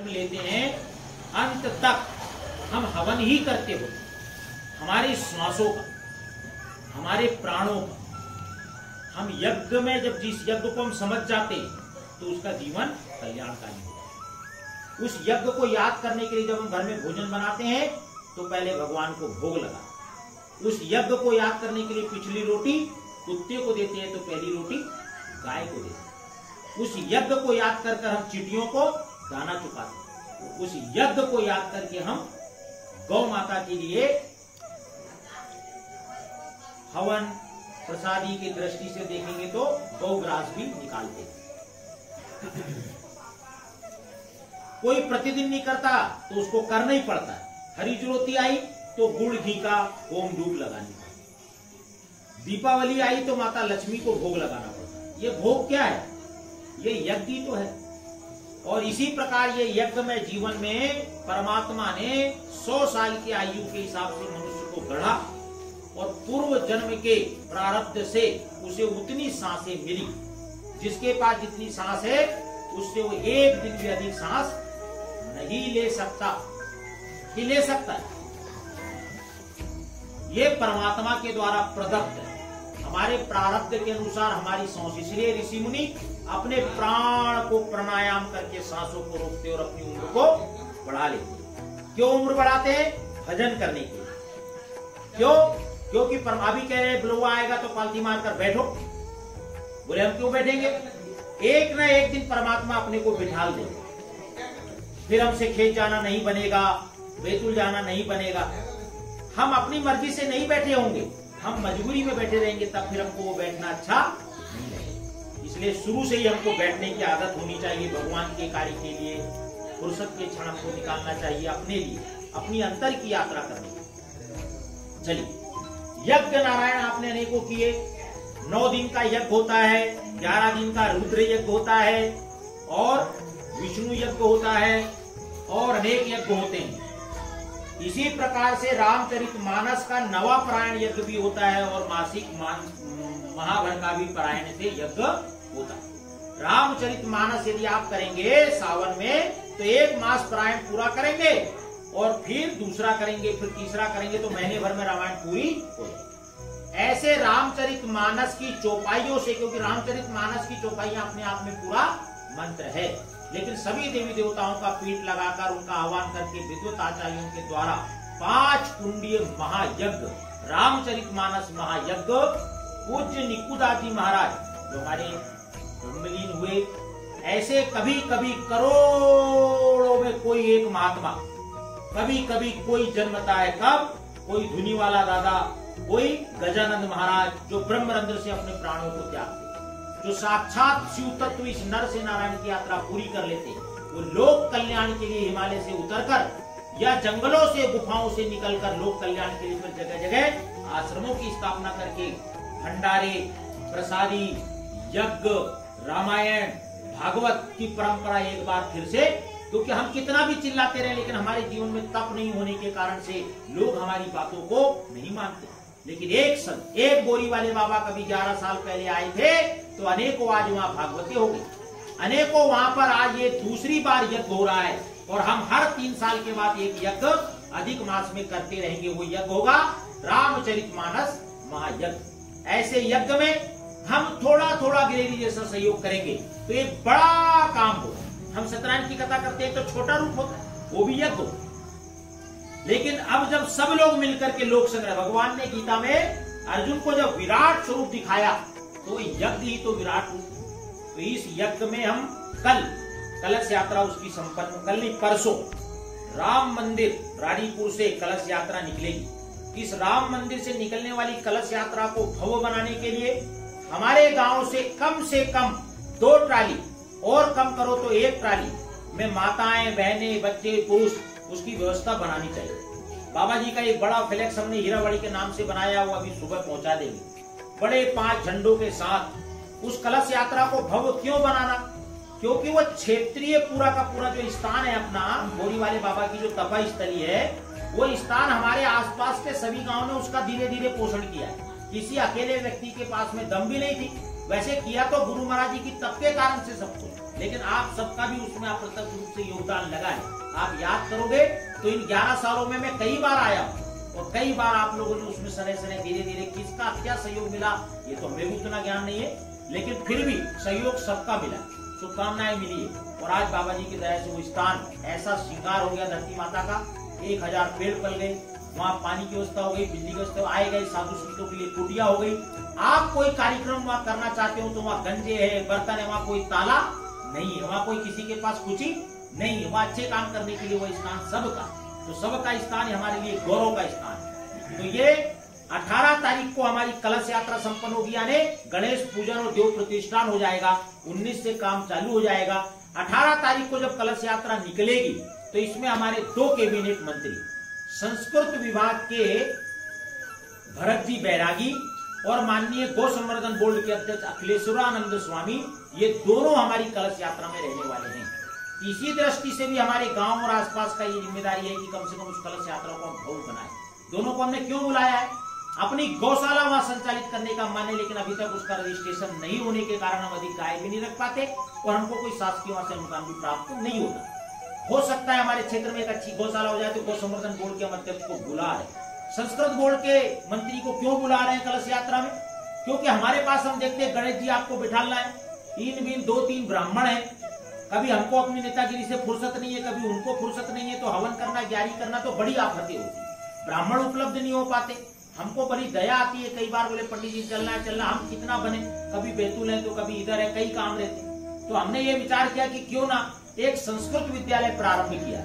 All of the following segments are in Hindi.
जन्म लेते हैं अंत तक हम हवन ही करते हो, हमारी श्वासों का, हमारे प्राणों का। हम यज्ञ में जब जिस यज्ञ को हम समझ जाते हैं तो उसका जीवन कल्याणकारी होता है। उस यज्ञ को याद करने के लिए जब हम घर में भोजन बनाते हैं तो पहले भगवान को भोग लगा। उस यज्ञ को याद करने के लिए पिछली रोटी कुत्ते को देते हैं तो पहली रोटी गाय को देते हैं। उस यज्ञ को याद कर हम चींटियों को दाना चुकाते हैं। उस यज्ञ को याद करके हम गौ माता के लिए हवन प्रसादी की दृष्टि से देखेंगे तो गौग्रास भी निकालते हैं। कोई प्रतिदिन नहीं करता तो उसको करना ही पड़ता है। हरी ज्योति आई तो गुड़ घी का होम धूप लगानी पड़ती। दीपावली आई तो माता लक्ष्मी को भोग लगाना पड़ता है। ये भोग क्या है? ये यज्ञ तो है। और इसी प्रकार ये यज्ञ में जीवन में परमात्मा ने 100 साल की आयु के हिसाब से मनुष्य को गढ़ा और पूर्व जन्म के प्रारब्ध से उसे उतनी सांसें मिली। जिसके पास जितनी सांस है उससे वो एक दिन भी अधिक सांस नहीं ले सकता। कि ले सकता है? ये परमात्मा के द्वारा प्रदत्त है। हमारे प्रारब्ध के अनुसार हमारी सांस, इसलिए ऋषि मुनि अपने प्राण को प्राणायाम करके सांसों को रोकते और अपनी उम्र को बढ़ा लेते। क्यों उम्र बढ़ाते हैं? भजन करने के लिए। क्यों? क्योंकि अभी कह रहे हैं बुलवा आएगा तो पालती मारकर बैठो। बोले हम क्यों बैठेंगे? एक ना एक दिन परमात्मा अपने को बिठा देगा। फिर हमसे खेत जाना नहीं बनेगा, बैतुल जाना नहीं बनेगा। हम अपनी मर्जी से नहीं बैठे होंगे, हम मजबूरी में बैठे रहेंगे, तब फिर हमको वो बैठना अच्छा नहीं लगेगा। इसलिए शुरू से ही हमको बैठने की आदत होनी चाहिए। भगवान के कार्य के लिए फुर्सत के क्षण हमको निकालना चाहिए अपने लिए, अपनी अंतर की यात्रा करने के लिए। चलिए, यज्ञ नारायण आपने अनेकों किए। 9 दिन का यज्ञ होता है, 11 दिन का रुद्र यज्ञ होता है और विष्णु यज्ञ होता है और अनेक यज्ञ होते हैं। इसी प्रकार से रामचरितमानस का नवापरायण यज्ञ भी होता है और मासिक महाभर का भी परायण से यज्ञ होता है। रामचरितमानस यदि आप करेंगे सावन में तो 1 मास परायण पूरा करेंगे और फिर दूसरा करेंगे, फिर तीसरा करेंगे तो महीने भर में रामायण पूरी हो जाएगी। ऐसे रामचरितमानस की चौपाइयों से, क्योंकि रामचरितमानस की चौपाइयां अपने आप में पूरा मंत्र है, लेकिन सभी देवी देवताओं का पीठ लगाकर उनका आह्वान करके विद्वत आचार्यों के द्वारा 5 कुंडीय महायज्ञ रामचरितमानस महायज्ञ पूज्य निकुदाजी महाराज जो हमारे ब्रह्मलीन हुए, ऐसे कभी कभी करोड़ों में कोई एक महात्मा, कभी कभी कोई जन्मता है। कब? कोई धुनी वाला दादा, कोई गजानंद महाराज जो ब्रह्मरंध्र से अपने प्राणों को त्यागते, जो साक्षात शिव तत्व इस नर से नारायण की यात्रा पूरी कर लेते। वो लोक कल्याण के लिए हिमालय से उतरकर या जंगलों से गुफाओं से निकलकर लोक कल्याण के लिए फिर जगह जगह आश्रमों की स्थापना करके भंडारे, प्रसादी, यज्ञ, रामायण, भागवत की परंपरा एक बार फिर से, क्योंकि हम कितना भी चिल्लाते रहे लेकिन हमारे जीवन में तप नहीं होने के कारण से लोग हमारी बातों को नहीं मानते। लेकिन एक संत, एक बोरी वाले बाबा कभी 11 साल पहले आए थे तो अनेकों आज वहां भागवती हो गई, अनेकों वहां पर आज ये दूसरी बार यज्ञ हो रहा है और हम हर 3 साल के बाद एक यज्ञ अधिक मास में करते रहेंगे। वो यज्ञ होगा रामचरितमानस महायज्ञ। ऐसे यज्ञ में हम थोड़ा थोड़ा गिरिधि जैसा सहयोग करेंगे तो एक बड़ा काम होगा। हम सत्यनारायण की कथा करते हैं तो छोटा रूप होता है, वो भी यज्ञ होता है। लेकिन अब जब सब लोग मिलकर के लोक संग्रह, भगवान ने गीता में अर्जुन को जब विराट स्वरूप दिखाया तो यज्ञ ही तो विराट रूप। तो इस यज्ञ में हम कल कलश यात्रा उसकी संपन्न, कल नहीं परसों राम मंदिर रानीपुर से कलश यात्रा निकलेगी। इस राम मंदिर से निकलने वाली कलश यात्रा को भव्य बनाने के लिए हमारे गांव से कम 2 ट्राली और कम करो तो 1 ट्राली में माताएं, बहनें, बच्चे, पुरुष उसकी व्यवस्था बनानी चाहिए। बाबा जी का एक बड़ा फ्लैक्स हमने हीरावाड़ी के नाम से बनाया, वो अभी सुबह पहुंचा देंगे बड़े 5 झंडों के साथ। उस कलश यात्रा को भव्य क्यों बनाना? क्योंकि वो क्षेत्रीय पूरा का पूरा जो स्थान है अपना बोरी वाले बाबा की जो तपा स्थली है, वो स्थान हमारे आसपास के सभी गांव ने उसका धीरे धीरे पोषण किया है। किसी अकेले व्यक्ति के पास में दम भी नहीं थी, वैसे किया तो गुरु महाराज जी की तप के कारण से सब कुछ। लेकिन आप सबका भी उसमें अप्रत्यक्ष रूप से योगदान लगा है। आप याद करोगे तो इन 11 सालों में मैं कई बार आया हूँ और कई बार आप लोगों ने उसमें सने सने धीरे धीरे किसका क्या सहयोग मिला ये तो हमें भी उतना ज्ञान नहीं है, लेकिन फिर भी सहयोग सबका मिला, शुभकामनाएं मिली है। और आज बाबा जी की दया से वो स्थान ऐसा श्रृंगार हो गया धरती माता का, 1000 पेड़ पल गए, वहाँ पानी की व्यवस्था हो गई, बिजली की व्यवस्था आए गए, साधु संतों के लिए कुटिया हो गई। आप कोई कार्यक्रम वहाँ करना चाहते हो तो वहाँ गंजे है, बर्तन है, वहाँ कोई ताला नहीं है, वहाँ कोई किसी के पास कुछ नहीं है, वहाँ अच्छे काम करने के लिए वो स्थान सबका, तो सबका स्थान हमारे लिए गौरव का स्थान है। तो ये 18 तारीख को हमारी कलश यात्रा संपन्न होगी, यानी गणेश पूजन और देव प्रतिष्ठान हो जाएगा। 19 से काम चालू हो जाएगा। 18 तारीख को जब कलश यात्रा निकलेगी तो इसमें हमारे 2 कैबिनेट मंत्री, संस्कृत विभाग के भरत जी बैरागी और माननीय गौ संवर्धन बोर्ड के अध्यक्ष अखिलेश्वरानंद स्वामी, ये दोनों हमारी कलश यात्रा में रहने वाले हैं। इसी दृष्टि से भी हमारे गांव और आसपास का ये जिम्मेदारी है कि कम से कम उस कलश यात्रा को हम भव्य बनाएं। दोनों को हमने क्यों बुलाया है? अपनी गौशाला वहां संचालित करने का मन है, लेकिन अभी तक उसका रजिस्ट्रेशन नहीं होने के कारण हम अधिक गाय भी नहीं रख पाते और हमको कोई शासकीय वहां से अनुदान भी प्राप्त नहीं होता। हो सकता है हमारे क्षेत्र में एक अच्छी गौशाला हो जाए तो गौ संवर्धन बोर्ड के अध्यक्ष को बुला रहे, संस्कृत बोर्ड के मंत्री को क्यों बुला रहे हैं कलश यात्रा में? क्योंकि हमारे पास हम देखते हैं गणेश जी आपको बिठाना है, 2-3 ब्राह्मण है, कभी हमको अपनी नेतागिरी से फुर्सत नहीं है, कभी उनको फुर्सत नहीं है, तो हवन करना, ग्यारी करना तो बड़ी आफतें होती है, ब्राह्मण उपलब्ध नहीं हो पाते। हमको बड़ी दया आती है, कई बार बोले पंडित जी चलना है, हम कितना बने, कभी बैतूल है तो कभी इधर है, कई काम रहते। तो हमने ये विचार किया कि क्यों ना एक संस्कृत विद्यालय प्रारंभ किया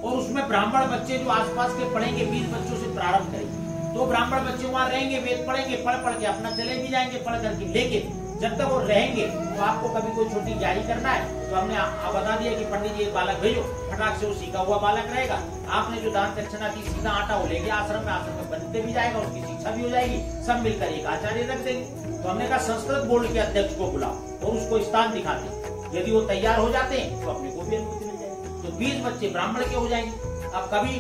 और उसमें ब्राह्मण बच्चे जो आसपास के पढ़ेंगे, 20 बच्चों से प्रारंभ करेंगे। तो ब्राह्मण बच्चे वहां रहेंगे, वेद पढ़ेंगे, पढ़ के अपना चले भी जाएंगे पढ़ करके, लेकिन जब तक वो रहेंगे तो आपको कभी कोई छोटी ग्यारी करना है तो हमने बता दिया कि पंडित जी एक बालक भेजो, फटाक से वो सीखा हुआ बालक रहेगा। आपने जो दान दक्षिणा दी, सीधा आटा वो लेके आश्रम में बनते भी जाएगा, उसकी शिक्षा भी हो जाएगी, सब मिलकर एक आचार्य रख देंगे। तो हमने कहा संस्कृत बोर्ड के अध्यक्ष को बुलाओ और उसको स्थान दिखाते, यदि वो तैयार हो जाते हैं तो अपने को भी अनुमति मिल जाएगी। तो 20 बच्चे ब्राह्मण के हो जाएंगे। अब कभी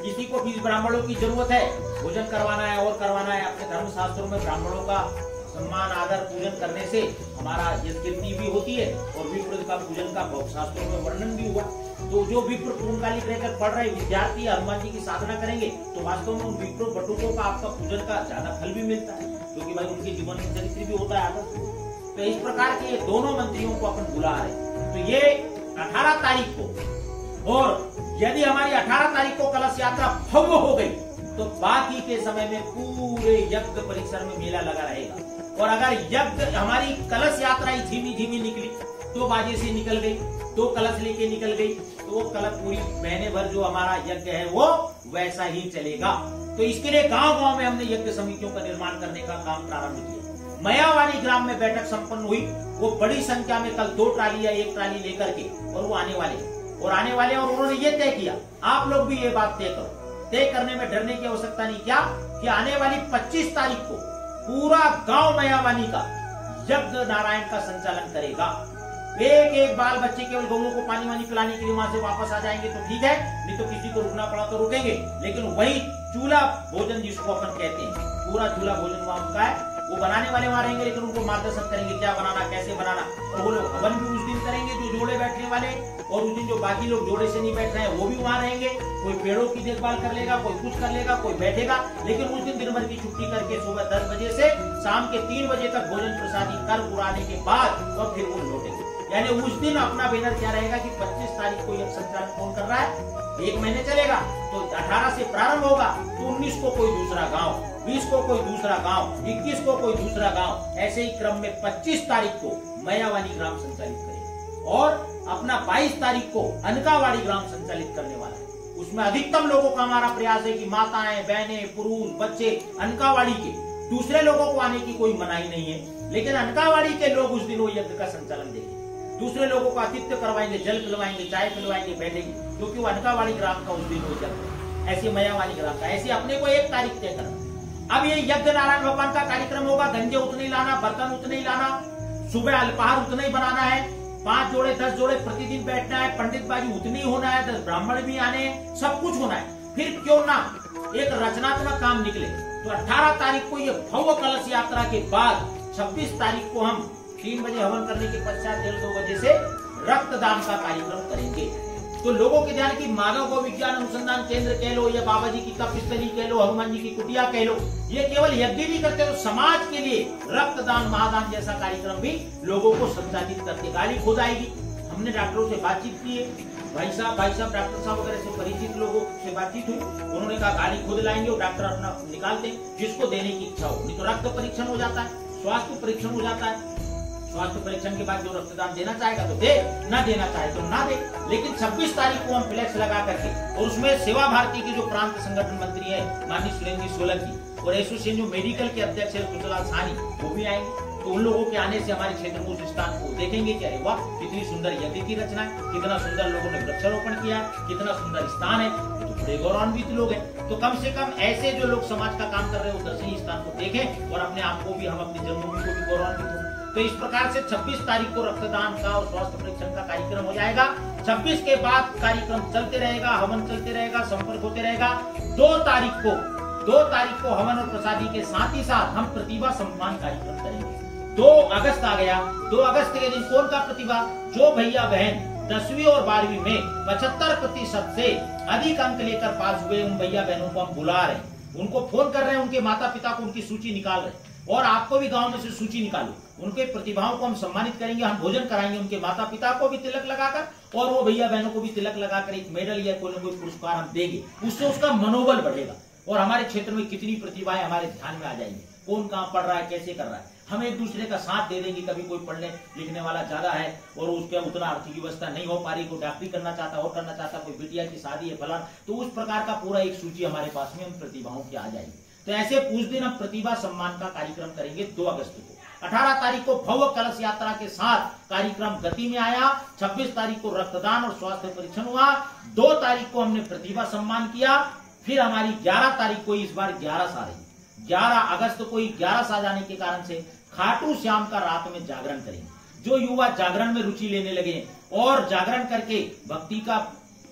किसी को 20 ब्राह्मणों की जरूरत है, भोजन करवाना है और करवाना है, अपने धर्म शास्त्रों में ब्राह्मणों का सम्मान आदर पूजन करने से हमारा यश कीर्ति भी होती है और विप्र का पूजन का शास्त्रों में वर्णन भी हुआ। तो जो विप्र पूर्णकालिक रहकर पढ़ रहे विद्यार्थी हनुमान जी की साधना करेंगे तो वास्तव में उन विप्र बटुकों का आपका पूजन का ज्यादा फल भी मिलता है, क्योंकि भाई उनके जीवन में चरित्र भी होता है आदर्श। तो इस प्रकार के ये दोनों मंत्रियों को अपन बुला रहे। तो ये 18 तारीख को, और यदि हमारी 18 तारीख को कलश यात्रा भव्य हो गई तो बाकी के समय में पूरे यज्ञ परिसर में मेला लगा रहेगा। और अगर यज्ञ हमारी कलश यात्रा ही धीमी धीमी निकली, 2 बाजे से निकल गई, 2 कलश लेके निकल गई, तो वो कलश पूरी महीने भर जो हमारा यज्ञ है वो वैसा ही चलेगा। तो इसके लिए गांव गांव में हमने यज्ञ समितियों का निर्माण करने का काम प्रारंभ किया। मयावानी ग्राम में बैठक संपन्न हुई, वो बड़ी संख्या में कल 2 ट्राली या 1 ट्राली लेकर के, और वो आने वाले और उन्होंने ये तय किया, आप लोग भी ये बात तय करो, तय करने में डरने की आवश्यकता नहीं, क्या कि आने वाली 25 तारीख को पूरा गांव मयावानी का यज्ञ नारायण का संचालन करेगा। एक बाल बच्चे केवल गौओं को पानी वानी पिलाने के लिए वहां से वापस आ जाएंगे तो ठीक है, नहीं तो किसी को रुकना पड़ा तो रुकेंगे, लेकिन वही चूल्हा भोजन जिसको अपन कहते हैं, पूरा चूल्हा भोजन वहां उनका है, वो बनाने वाले वहां रहेंगे, लेकिन उनको मार्गदर्शन करेंगे क्या बनाना, कैसे बनाना। और वो लोग हवन भी उस दिन करेंगे जो जोड़े बैठने वाले, और उस दिन जो बाकी लोग जोड़े से नहीं बैठ रहे हैं वो भी वहां रहेंगे। कोई पेड़ों की देखभाल कर लेगा, कोई कुछ कर लेगा, कोई बैठेगा, लेकिन उस दिन भर की छुट्टी करके सुबह 10 बजे से शाम के 3 बजे तक भोजन प्रसादी कर पुराने के बाद और फिर वो लौटेंगे। यानी उस दिन अपना बैनर क्या रहेगा कि 25 तारीख को यह संचालन कौन कर रहा है, 1 महीने चलेगा। तो 18 से प्रारंभ होगा तो 19 को कोई दूसरा गांव, 20 को कोई दूसरा गांव, 21 को कोई दूसरा गांव, ऐसे ही क्रम में 25 तारीख को मयावानी ग्राम संचालित करेगा और अपना 22 तारीख को अनकावाड़ी ग्राम संचालित करने वाला है। उसमें अधिकतम लोगों का हमारा प्रयास है कि माताएं, बहनें, पुरुष, बच्चे अनकावाड़ी के, दूसरे लोगों को आने की कोई मनाही नहीं है, लेकिन अनकावाड़ी के लोग उस दिन वो यज्ञ का संचालन देंगे, दूसरे लोगों को आतिथ्य करवाएंगे, जल पिलवाएंगे, चाय पिलवाएंगे, बैठेंगे, क्योंकि वो अनकावाड़ी ग्राम का उस दिन हो जाता है। ऐसे मयावानी ग्राम का, ऐसे अपने को 1 तारीख तय करना। अब ये यज्ञ नारायण भगवान का कार्यक्रम होगा, गंजे उतने ही लाना, बर्तन उतने ही लाना, सुबह अल्पाहार उतना ही बनाना है, 5 जोड़े 10 जोड़े प्रतिदिन बैठना है, पंडित बाजी उतनी होना है, 10 ब्राह्मण भी आने, सब कुछ होना है। फिर क्यों ना एक रचनात्मक काम निकले। तो 18 तारीख को ये भव्य कलश यात्रा के बाद 26 तारीख को हम 3 बजे हवन करने के पश्चात 1:30-2 बजे से रक्तदान का कार्यक्रम करेंगे। तो लोगों के ध्यान की मानव गौ विज्ञान अनुसंधान केंद्र कह लो या बाबा जी की तपस्थली कह लो, हनुमान जी की कुटिया कह लो, ये केवल यज्ञ नहीं करते तो समाज के लिए रक्तदान महादान जैसा कार्यक्रम भी लोगों को संचालित करके गाली खोद आएगी। हमने डॉक्टरों से बातचीत की है, भाई साहब डॉक्टर साहब वगैरह से परिचित लोगों से बातचीत हुई, उन्होंने कहा गाली खुद लाएंगे और डॉक्टर अपना निकालते हैं जिसको देने की इच्छा हो। नहीं तो रक्त परीक्षण हो जाता है, स्वास्थ्य परीक्षण हो जाता है, स्वास्थ्य परीक्षण के बाद जो रक्तदान देना चाहेगा तो दे, ना देना चाहे तो ना दे। लेकिन 26 तारीख को हम फ्लैक्स लगा करके, और उसमें सेवा भारती के जो प्रांत संगठन मंत्री है माननीय सुरेंद्र सोलंकी और एसोसिएशन जो मेडिकल के अध्यक्ष है कुशलाल साहनी, वो भी आएंगे। तो उन लोगों के आने से हमारे क्षेत्र में उस स्थान को देखेंगे कि अरे वाह कितनी सुंदर यज्ञ की रचना है, कितना सुंदर लोगों ने वृक्षारोपण किया है, कितना सुंदर स्थान है, तो बड़े गौरवान्वित लोग हैं। तो कम से कम ऐसे जो लोग समाज का काम कर रहे हैं वो दर्शनीय स्थान को देखें और अपने आप को भी, हम अपनी जन्मभूमि को भी गौरवान्वित हो। तो इस प्रकार से 26 तारीख को रक्तदान का और स्वास्थ्य परीक्षण का कार्यक्रम हो जाएगा। 26 के बाद कार्यक्रम चलते रहेगा, हवन चलते रहेगा, संपर्क होते रहेगा। 2 तारीख को हवन और प्रसादी के साथ ही साथ हम प्रतिभा सम्मान कार्यक्रम करेंगे। 2 अगस्त आ गया। 2 अगस्त के दिन कौन का प्रतिभा? जो भैया बहन 10वीं और 12वीं में 75% से अधिक अंक लेकर पास हुए उन भैया बहनों को हम बुला रहे हैं, उनको फोन कर रहे हैं, उनके माता पिता को उनकी सूची निकाल रहे हैं। और आपको भी गांव में से सूची निकालो, उनके प्रतिभाओं को हम सम्मानित करेंगे, हम भोजन कराएंगे, उनके माता पिता को भी तिलक लगाकर और वो भैया बहनों को भी तिलक लगाकर एक मेडल या कोई न कोई पुरस्कार हम देंगे। उससे उसका मनोबल बढ़ेगा और हमारे क्षेत्र में कितनी प्रतिभाएं हमारे ध्यान में आ जाएंगी, कौन कहाँ पढ़ रहा है, कैसे कर रहा है, हम एक दूसरे का साथ दे देंगे। कभी कोई पढ़ने लिखने वाला ज्यादा है और उसके उतना आर्थिक व्यवस्था नहीं हो पा रही, कोई डॉक्टरी करना चाहता और करना चाहता, कोई बिटिया की शादी है फलाना, तो उस प्रकार का पूरा एक सूची हमारे पास में हम प्रतिभाओं की आ जाएगी। तो ऐसे उस दिन हम प्रतिभा सम्मान का कार्यक्रम करेंगे 2 अगस्त को। 18 तारीख को भव्य कलश यात्रा के साथ कार्यक्रम गति में आया। 26 तारीख को रक्तदान और स्वास्थ्य परीक्षण हुआ। 2 तारीख को हमने प्रतिभा सम्मान किया। फिर हमारी 11 तारीख को, इस बार 11 आ रही, 11 अगस्त को ही 11 आ जाने के कारण से खाटू श्याम का रात में जागरण करेंगे। जो युवा जागरण में रुचि लेने लगे और जागरण करके भक्ति का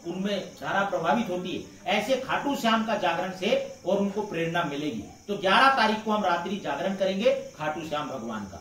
उनमें धारा प्रभावित होती है, ऐसे खाटू श्याम का जागरण से और उनको प्रेरणा मिलेगी। तो 11 तारीख को हम रात्रि जागरण करेंगे खाटू श्याम भगवान का,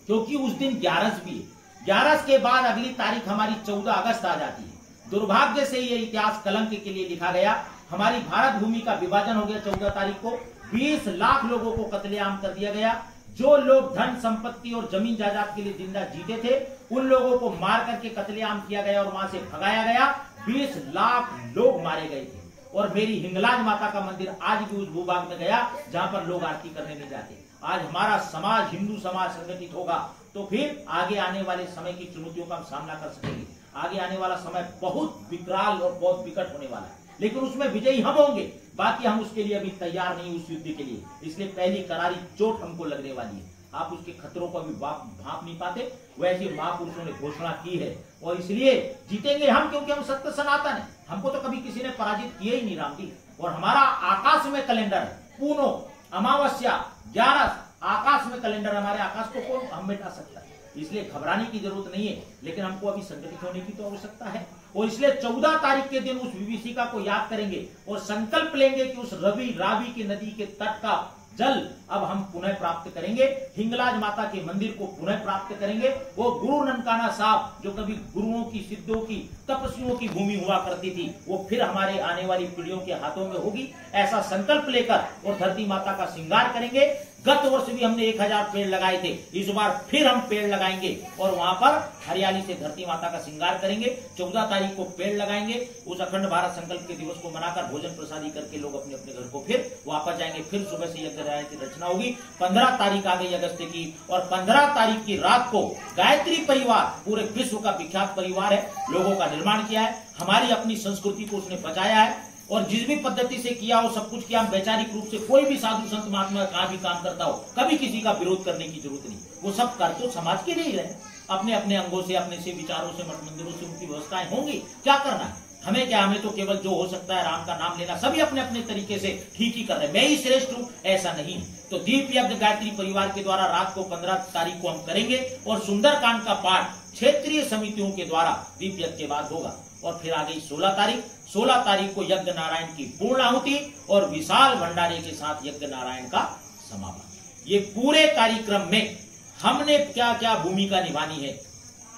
क्योंकि उस दिन 11 भी है। 11 के बाद अगली तारीख हमारी 14 अगस्त आ जाती है। दुर्भाग्य से ये इतिहास कलंक के लिए लिखा गया। हमारी भारत भूमि का विभाजन हो गया 14 तारीख को। 20 लाख लोगों को कत्लेआम कर दिया गया। जो लोग धन संपत्ति और जमीन जायदाद के लिए जिंदा जीते थे उन लोगों को मार करके कत्लेआम किया गया और वहां से भगाया गया। 20 लाख लोग मारे गए थे। और मेरी हिंगलाज माता का मंदिर आज भी उस भूभाग में गया जहां पर लोग आरती करने नहीं जाते। आज हमारा समाज, हिंदू समाज संगठित होगा तो फिर आगे आने वाले समय की चुनौतियों का हम सामना कर सकेंगे। आगे आने वाला समय बहुत विकराल और बहुत विकट होने वाला है, लेकिन उसमें विजयी हम होंगे। बाकी हम उसके लिए अभी तैयार नहीं उस युद्ध के लिए, इसलिए पहली करारी चोट हमको लगने वाली है। आप उसके खतरों को अभी भांप नहीं पाते, वैसे महापुरुषों ने घोषणा की है और इसलिए जीतेंगे हम, क्योंकि हम सत्य सनातन है। हमको तो कभी किसी ने पराजित किया ही नहीं राम जी। और हमारा आकाश में कैलेंडर है, पूनो अमावस्या 11 आकाश में कैलेंडर, हमारे आकाश को कौन हम मिटा सकता है। इसलिए घबराने की जरूरत नहीं है, लेकिन हमको अभी संगठित होने की तो आवश्यकता है। और इसलिए 14 तारीख के दिन उस विभीषिका को याद करेंगे और संकल्प लेंगे कि उस रावी की नदी के तट का जल अब हम पुनः प्राप्त करेंगे, हिंगलाज माता के मंदिर को पुनः प्राप्त करेंगे। वो गुरु ननकाना साहब जो कभी गुरुओं की, सिद्धों की, तपस्वियों की भूमि हुआ करती थी, वो फिर हमारे आने वाली पीढ़ियों के हाथों में होगी। ऐसा संकल्प लेकर और धरती माता का श्रृंगार करेंगे। गत वर्ष भी हमने 1000 पेड़ लगाए थे, इस बार फिर हम पेड़ लगाएंगे और वहां पर हरियाली से धरती माता का श्रृंगार करेंगे। 14 तारीख को पेड़ लगाएंगे। उस अखंड भारत संकल्प के दिवस को मनाकर भोजन प्रसादी करके लोग अपने अपने घर को फिर वापस जाएंगे। फिर सुबह से यज्ञ की रचना होगी। 15 तारीख आ गई अगस्त की और 15 तारीख की रात को गायत्री परिवार पूरे विश्व का विख्यात परिवार है, लोगों का निर्माण किया है, हमारी अपनी संस्कृति को उसने बचाया है और जिस भी पद्धति से किया हो सब कुछ किया। वैचारिक रूप से कोई भी साधु संत महात्मा कहाँ भी काम करता हो, कभी किसी का विरोध करने की जरूरत नहीं। वो सब कर तो समाज के लिए ही रहे, अपने अपने अंगों से, अपने से विचारों से, मठ मंदिरों से उनकी व्यवस्थाएं होंगी। क्या करना है हमें? क्या हमें तो केवल जो हो सकता है राम का नाम लेना। सभी अपने अपने तरीके से ठीक ही कर रहे हैं, मैं ही श्रेष्ठ हूं ऐसा नहीं। तो दीप यज्ञ गायत्री परिवार के द्वारा रात को 15 तारीख को हम करेंगे और सुंदरकांड का पाठ क्षेत्रीय समितियों के द्वारा दीप यज्ञ के बाद होगा। और फिर आ गई 16 तारीख। 16 तारीख को यज्ञ नारायण की पूर्णाहुति और विशाल भंडारे के साथ यज्ञ नारायण का समापन। ये पूरे कार्यक्रम में हमने क्या क्या भूमिका निभानी है।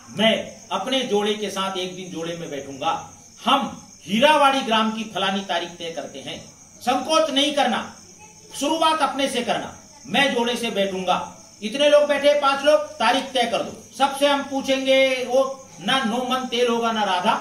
मैं अपने जोड़े के साथ एक दिन जोड़े में बैठूंगा, हम हीरावाड़ी ग्राम की फलानी तारीख तय करते हैं। संकोच नहीं करना, शुरुआत अपने से करना। मैं जोड़े से बैठूंगा, इतने लोग बैठे, 5 लोग, तारीख तय कर दो। सबसे हम पूछेंगे, वो ना नो मन तेल होगा ना राधा।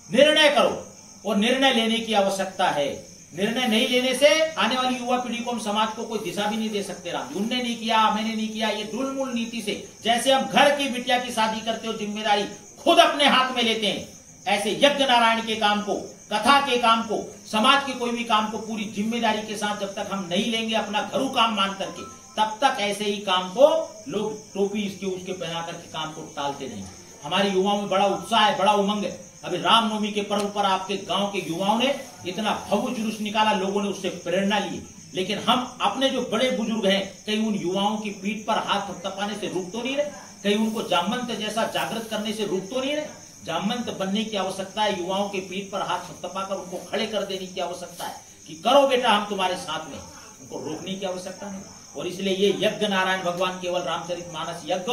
निर्णय करो, और निर्णय लेने की आवश्यकता है। निर्णय नहीं लेने से आने वाली युवा पीढ़ी को, हम समाज को कोई दिशा भी नहीं दे सकते। राम जी, उनने नहीं किया, मैंने नहीं किया, ये ढुलमुल नीति से, जैसे हम घर की बिटिया की शादी करते हो, जिम्मेदारी खुद अपने हाथ में लेते हैं, ऐसे यज्ञ नारायण के काम को, कथा के काम को, समाज के कोई भी काम को पूरी जिम्मेदारी के साथ जब तक हम नहीं लेंगे अपना घरू काम मान करके, तब तक ऐसे ही काम को लोग टोपी इसके उसके पहना करके काम को टालते नहीं। हमारे युवाओं में बड़ा उत्साह है, बड़ा उमंग है। अभी रामनवमी के पर्व पर आपके गांव के युवाओं ने इतना भव्य जुलूस निकाला, लोगों ने उससे प्रेरणा ली। लेकिन हम अपने जो बड़े बुजुर्ग हैं, कहीं उन युवाओं की पीठ पर हाथ थपथपाने से रुक तो नहीं रहे, कहीं उनको जामवंत जैसा जागृत करने से रुक तो नहीं रहे। जामवंत बनने की आवश्यकता है, युवाओं के पीठ पर हाथ थपथपाकर उनको खड़े कर देने की आवश्यकता है कि करो बेटा हम तुम्हारे साथ में, उनको रोकने की आवश्यकता नहीं। और इसलिए ये यज्ञ नारायण भगवान केवल रामचरितमानस यज्ञ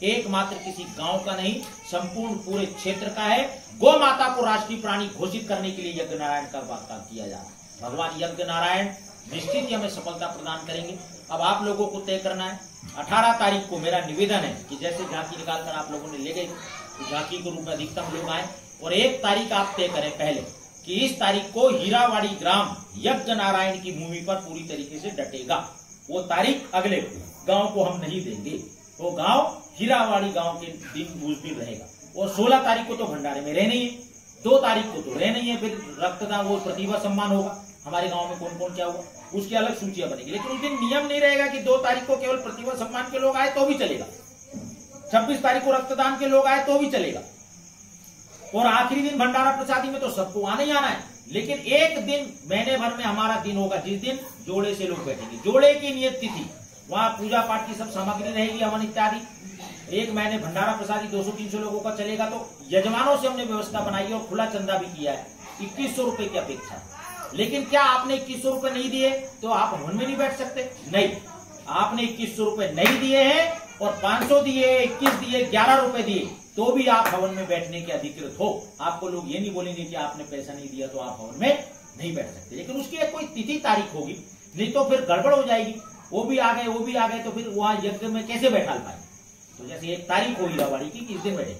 एकमात्र किसी गांव का नहीं, संपूर्ण पूरे क्षेत्र का है। गौ माता को राष्ट्रीय प्राणी घोषित करने के लिए यज्ञ नारायण का काम किया जा रहा है। भगवान यज्ञ नारायण निश्चित ही हमें सफलता प्रदान करेंगे। अब आप लोगों को तय करना है। 18 तारीख को मेरा निवेदन है कि जैसे झांकी निकालकर आप लोगों ने ले गए, तो झांकी के रूप में अधिकतम लोग आए, और 1 तारीख आप तय करें पहले कि इस तारीख को हीरावाड़ी ग्राम यज्ञ नारायण की भूमि पर पूरी तरीके से डटेगा। वो तारीख अगले गांव को हम नहीं देंगे, तो गांव हीरावाड़ी गांव के दिन उस दिन रहेगा। और 16 तारीख को तो भंडारे में रहना ही है, 2 तारीख को तो रहना ही है, फिर रक्तदान वो प्रतिभा सम्मान होगा। हमारे गांव में कौन कौन क्या हुआ उसकी अलग सूचियां बनेगी। लेकिन उस दिन नियम नहीं रहेगा कि 2 तारीख को केवल प्रतिभा सम्मान के लोग आए तो भी चलेगा, 26 तारीख को रक्तदान के लोग आए तो भी चलेगा, और आखिरी दिन भंडारा प्रसादी में तो सबको आना ही आना है। लेकिन एक दिन महीने भर में हमारा दिन होगा जिस दिन जोड़े से लोग बैठेंगे। जोड़े की नियत तिथि, वहां पूजा पाठ की सब सामग्री रहेगी, हवन इत्यादि। 1 महीने भंडारा प्रसादी 200-300 लोगों का चलेगा। तो यजमानों से हमने व्यवस्था बनाई है और खुला चंदा भी किया है, 2100 रुपए की अपेक्षा। लेकिन क्या आपने 2100 रुपए नहीं दिए तो आप हवन में नहीं बैठ सकते? नहीं, आपने 2100 रुपए नहीं दिए हैं और 500 दिए, 21 दिए, 11 रुपए दिए, तो भी आप हवन में बैठने के अधिकृत हो। आपको लोग ये नहीं बोलेंगे कि आपने पैसा नहीं दिया तो आप हवन में नहीं बैठ सकते। लेकिन उसकी एक कोई तिथि तारीख होगी, नहीं तो फिर गड़बड़ हो जाएगी। वो भी आ गए, वो भी आ गए, तो फिर वहां यज्ञ में कैसे बैठा पाए? तो जैसे 1 तारीख हो हीरावाड़ी की, किस दिन बैठे,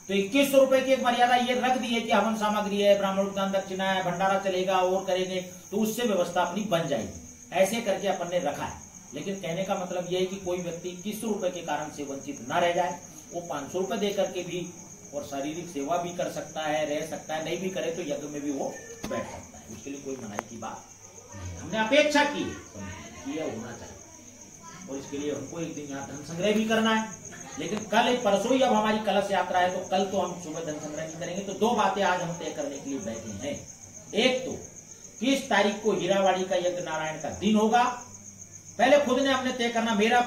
तो 2100 रुपए की एक मर्यादा ये रख दी है कि हवन सामग्री है, ब्राह्मण दान दक्षिणा है, भंडारा चलेगा और करेंगे, तो उससे व्यवस्था अपनी बन जाएगी। ऐसे करके अपन ने रखा है। लेकिन कहने का मतलब यह है कि कोई व्यक्ति 2100 रुपए के कारण से वंचित न रह जाए। वो 500 रुपए दे करके भी और शारीरिक सेवा भी कर सकता है, रह सकता है, नहीं भी करे तो यज्ञ में भी वो बैठ सकता है। उसके लिए कोई मनाही की बात नहीं। हमने अपेक्षा की है, होना चाहिए। और इसके लिए हमको एक दिन यहाँ धन संग्रह भी करना है। लेकिन कल परसों ही अब हमारी कलश यात्रा है, तो कल तो हम सुबह धन संग्रह नहीं करेंगे। तो 2 बातें आज हम तय करने के लिए बैठे हैं। एक तो किस तारीख को हीरावाड़ी का यज्ञ नारायण का दिन होगा, पहले खुद ने हमने तय करना। मेरा